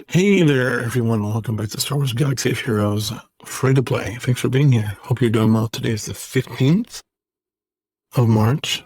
Hey there, everyone. Welcome back to Star Wars Galaxy of Heroes Free to Play. Thanks for being here. Hope you're doing well. Today is the 15th of March.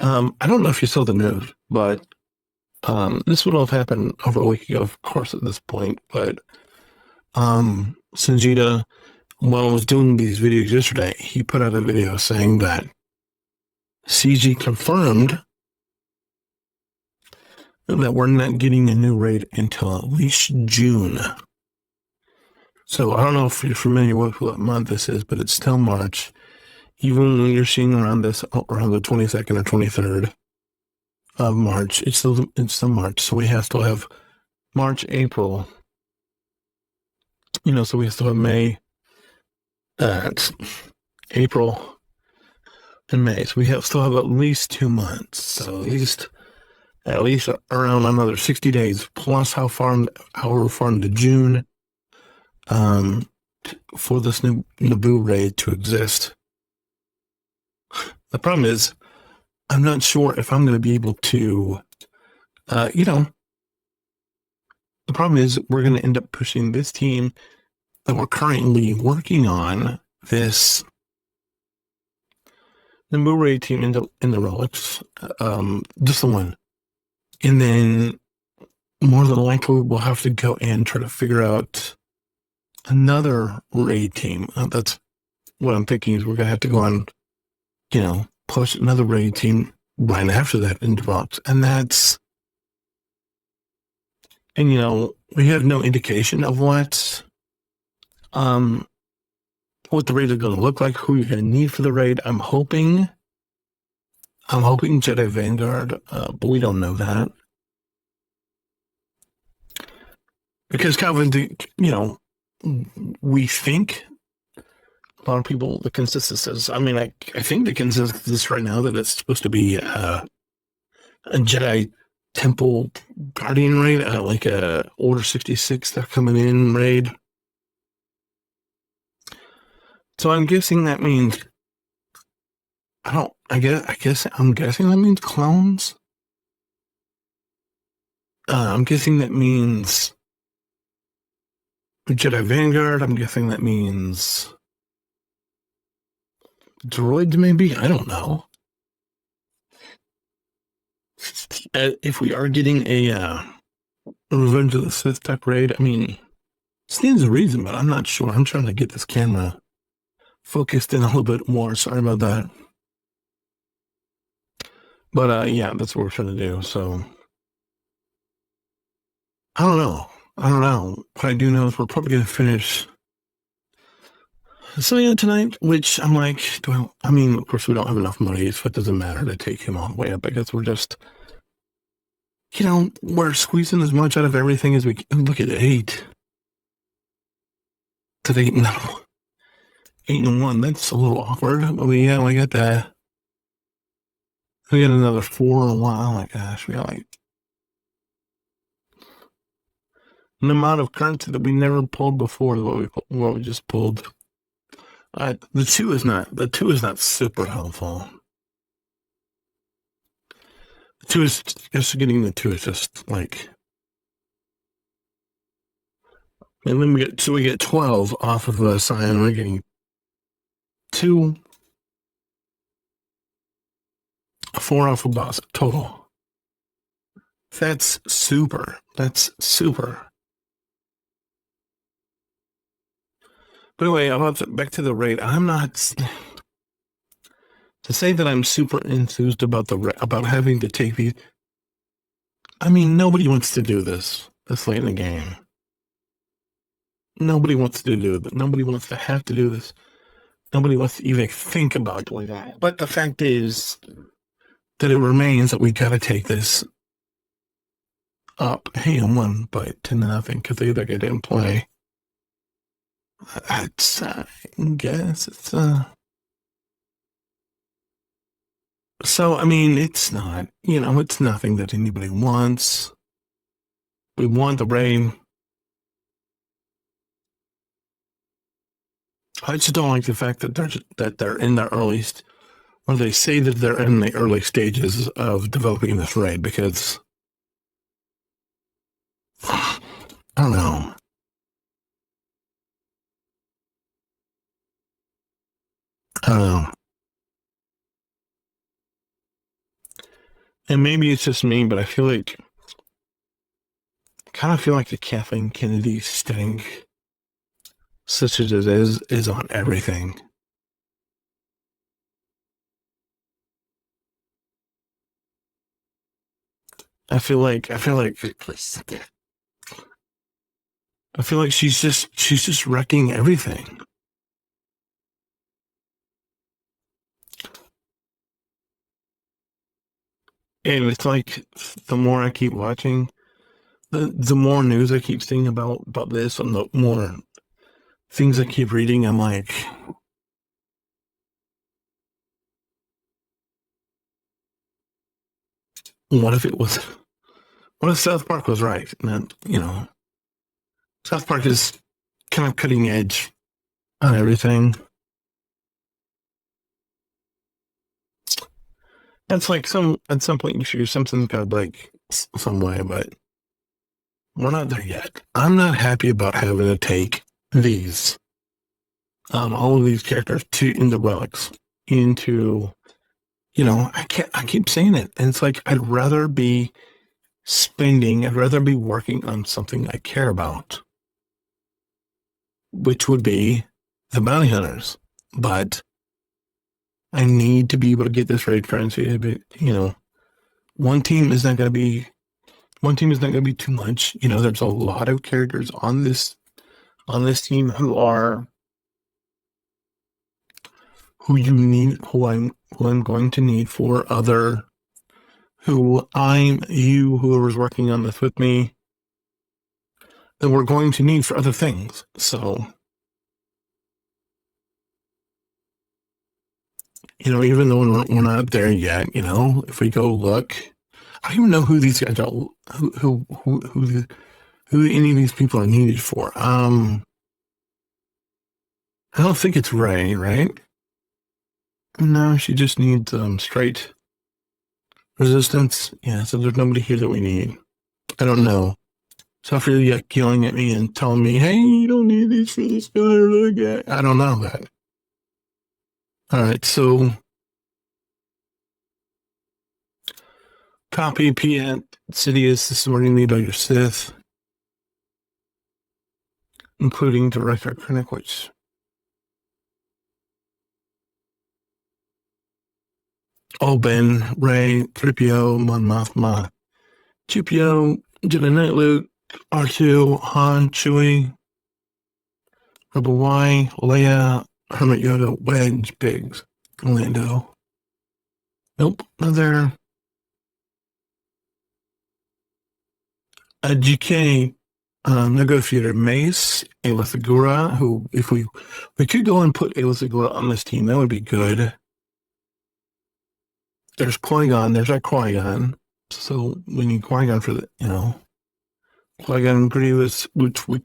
I don't know if you saw the news, but this would have happened over a week ago, of course, at this point. But Sanjita, while I was doing these videos yesterday, he put out a video saying that CG confirmed that we're not getting a new raid until at least June. So I don't know if you're familiar with what month this is, but it's still March. Even when you're seeing around the 22nd or 23rd of March, it's still March. So we still have March, April. So we still have May, April, and May. So we still have at least 2 months. So at least around another 60 days, plus however far into June, for this new Naboo raid to exist. The problem is, I'm not sure if I'm going to be able to, the problem is we're going to end up pushing this team that we're currently working on, this Naboo raid team in the relics, just the one. And then more than likely we'll have to go and try to figure out another raid team. That's what I'm thinking, is we're going to have to go on, push another raid team right after that into Vox. And we have no indication of what the raid is going to look like, who you're going to need for the raid. I'm hoping Jedi Vanguard, but we don't know that. Because Calvin, we think, a lot of people, the consensus is, I think the consensus is right now that it's supposed to be a Jedi Temple Guardian raid, like a Order 66 they're coming in raid. So I'm guessing that means, I'm guessing that means clones. I'm guessing that means Jedi Vanguard. I'm guessing that means droids, maybe? I don't know. If we are getting a Revenge of the Sith type raid, stands to reason, but I'm not sure. I'm trying to get this camera focused in a little bit more. Sorry about that. But yeah, that's what we're trying to do. So I don't know. What I do know is we're probably going to finish tonight, which I'm like, of course we don't have enough money, so it doesn't matter to take him all the way up. I guess we're just, we're squeezing as much out of everything as we can. Look at 8. To 8, no. 8 and 1, that's a little awkward. But we got that. We got another 4 in a while. Oh my gosh, we got an amount of currency that we never pulled before, what we just pulled. The 2 is not super helpful. The 2 is just getting the 2 is just like, and then we get 12 off of the Scion. We're getting 2, 4 off of boss total. That's super. But anyway, back to the raid. I'm not to say that I'm super enthused about about having to take these. Nobody wants to do this late in the game. Nobody wants to do it. Nobody wants to have to do this. Nobody wants to even think about doing that. But the fact is that it remains that we got to take this up. Hey, I'm 1 by 10-0 because they didn't play. I guess it's so it's not, it's nothing that anybody wants. We want the raid. I just don't like the fact that they're in the earliest, or they say that they're in the early stages of developing this raid, because I don't know. I don't know. And maybe it's just me, but I kind of feel like the Kathleen Kennedy sting, such as it is on everything. I feel like she's just wrecking everything. And it's like the more I keep watching, the more news I keep seeing about this, and the more things I keep reading, I'm like, what if it was? What if South Park was right? And that, South Park is kind of cutting edge on everything. It's like at some point you figure something's got to break some way, but we're not there yet. I'm not happy about having to take these all of these characters into relics into I keep saying it, and it's like I'd rather be working on something I care about, which would be the bounty hunters. But I need to be able to get this raid currency. But one team is not going to be too much. There's a lot of characters on this team who I'm going to need for other whoever's working on this with me, that we're going to need for other things. So, even though we're not there yet, if we go look, I don't even know who these guys are, who any of these people are needed for. I don't think it's Ray, right? No, she just needs straight resistance. Yeah, so there's nobody here that we need. I don't know. So if you're yelling at me and telling me, hey, you don't need these for this guy or that guy, I don't know that. All right, so copy Piet Sidious. This is where you need all your Sith, including Director Krennic, which Ben, Ray, 3PO, Mon Mothma, 2PO, Jedi Knight Luke, R2, Han, Chewie, Rebel Y, Leia, Hermit Yoda, Wedge, Biggs, Lando. Nope, not there. A GK negotiator Mace, Ayla Segura, who, if we could go and put Ayla Segura on this team, that would be good. There's Qui-Gon, there's our Qui-Gon. So we need Qui-Gon for the, Qui-Gon Grievous, which we,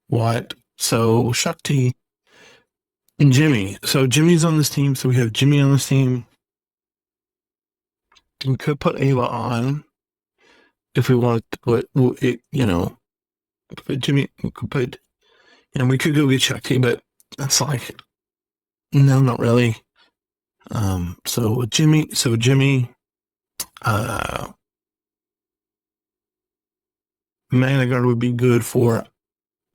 what? So Shakti and Jimmy. So Jimmy's on this team, so we have Jimmy on this team. We could put Ayla on if we wanted to put it, put Jimmy, we could go get Shakti, but that's like, no, not really. So Jimmy, Managard would be good for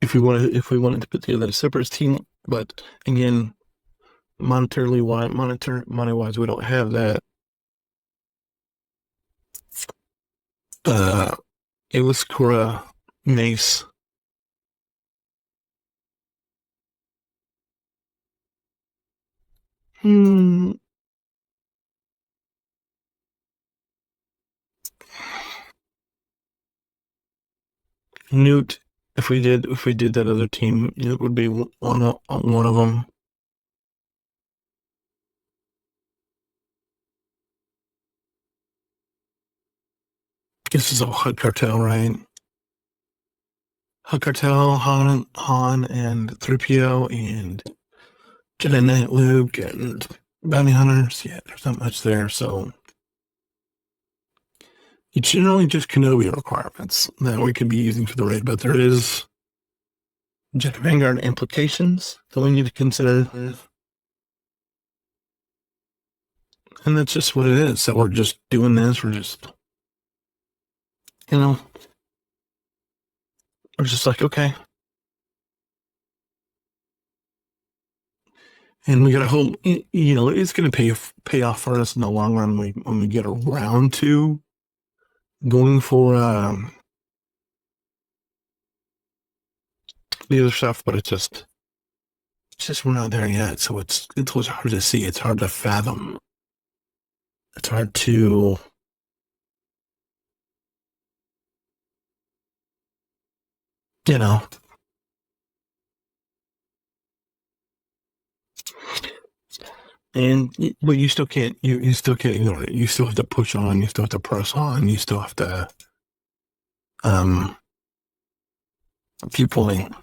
if we wanted to put together a separate team, but again, money wise, we don't have that. It was Cora Mace. Newt, if we did that other team, it would be one of them. This is all Hut Cartel, right? Hut Cartel, Han, and 3PO, and Jedi Knight Luke, and Bounty Hunters. Yeah, there's not much there, so It's generally just Kenobi requirements that we could be using for the raid, but there is Jet Vanguard implications that we need to consider. And that's just what it is. So we're just doing this. We're just, we're just like, okay. And we got to hope, it's going to pay off for us in the long run when we get around to going for the other stuff, but it's just we're not there yet. So it's hard to see. It's hard to fathom. It's hard to but you still can't you still can't ignore it. You still have to push on, you still have to press on, you still have to keep pulling.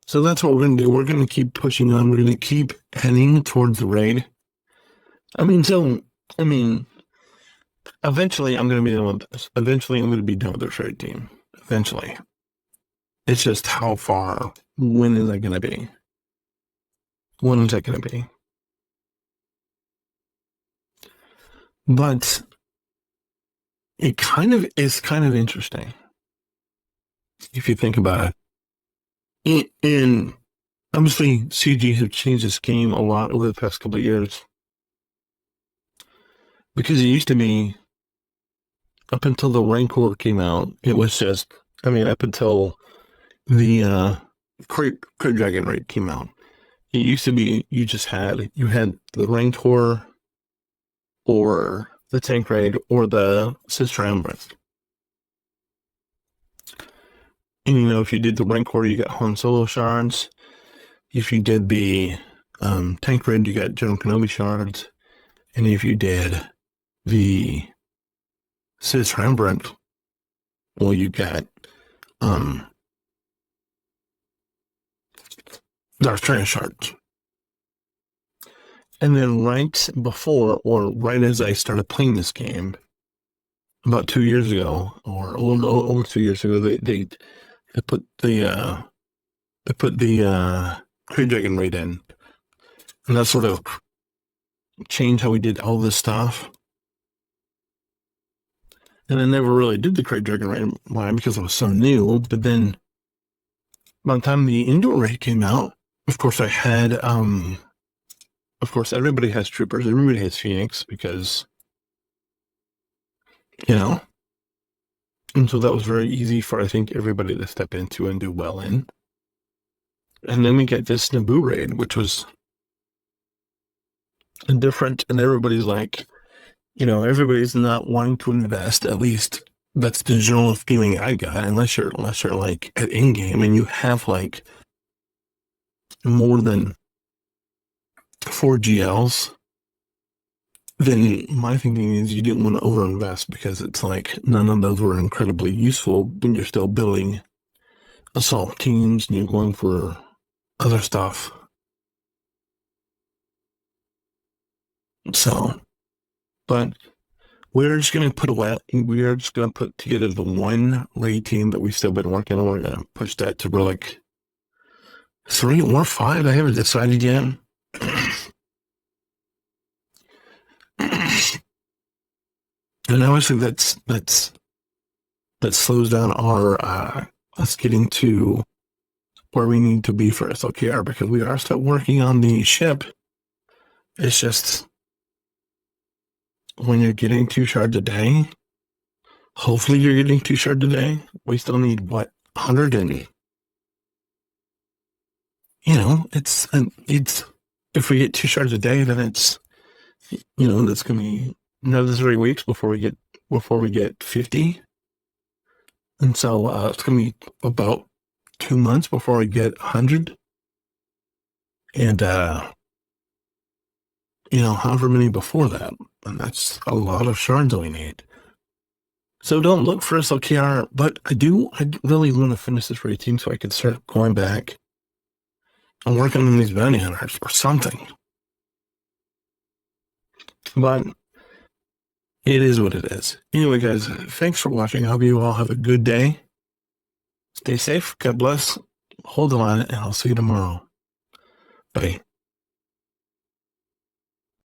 So that's what we're gonna do. We're gonna keep pushing on, we're gonna keep heading towards the raid. Eventually I'm gonna be done with this. Eventually I'm gonna be done with this raid team. Eventually. It's just how far, when is that gonna be? When is that going to be? But it is kind of interesting if you think about it. And obviously, CG have changed this game a lot over the past couple of years. Because it used to be, up until the Rancor came out, it was just, up until the Crate Dragon raid came out. It used to be you had the Rancor or the Tank Raid or the Sister Empress. And if you did the Rancor, you got Han Solo shards. If you did the Tank Raid, you got General Kenobi shards. And if you did the Sister Empress, well, you got Darth Vader shards. And then right before, or right as I started playing this game, about 2 years ago, or a little over 2 years ago, they put the Kree Dragon raid in, and that sort of changed how we did all this stuff. And I never really did the Kree Dragon raid. Why? Because I was so new. But then, by the time the indoor raid came out, of course, I had, of course, everybody has troopers. Everybody has Phoenix because, and so that was very easy for, I think, everybody to step into and do well in. And then we get this Naboo raid, which was different, and everybody's like, everybody's not wanting to invest. At least that's the general feeling I got, unless you're like at in-game and you have like more than 4 GLs, then my thinking is you didn't want to overinvest because it's like none of those were incredibly useful when you're still building assault teams and you're going for other stuff. So, but we're just going to put together the one raid team that we've still been working on. We're going to push that to like 3 or 5. I haven't decided yet. And obviously that slows down our us getting to where we need to be for SLKR, because we are still working on the ship. It's just when you're getting 2 shards a day, hopefully you're getting 2 shards a day. We still need 100 and it's if we get 2 shards a day, then it's that's gonna be another 3 weeks before we get 50. And so it's gonna be about 2 months before we get 100. And however many before that. And that's a lot of shards we need. So don't look for SLKR, but I really want to finish this raid team so I can start going back and working on these bounty hunters or something. But It is what it is. Anyway, guys, thanks for watching. I hope you all have a good day. Stay safe. God bless. Hold on, and I'll see you tomorrow. Bye.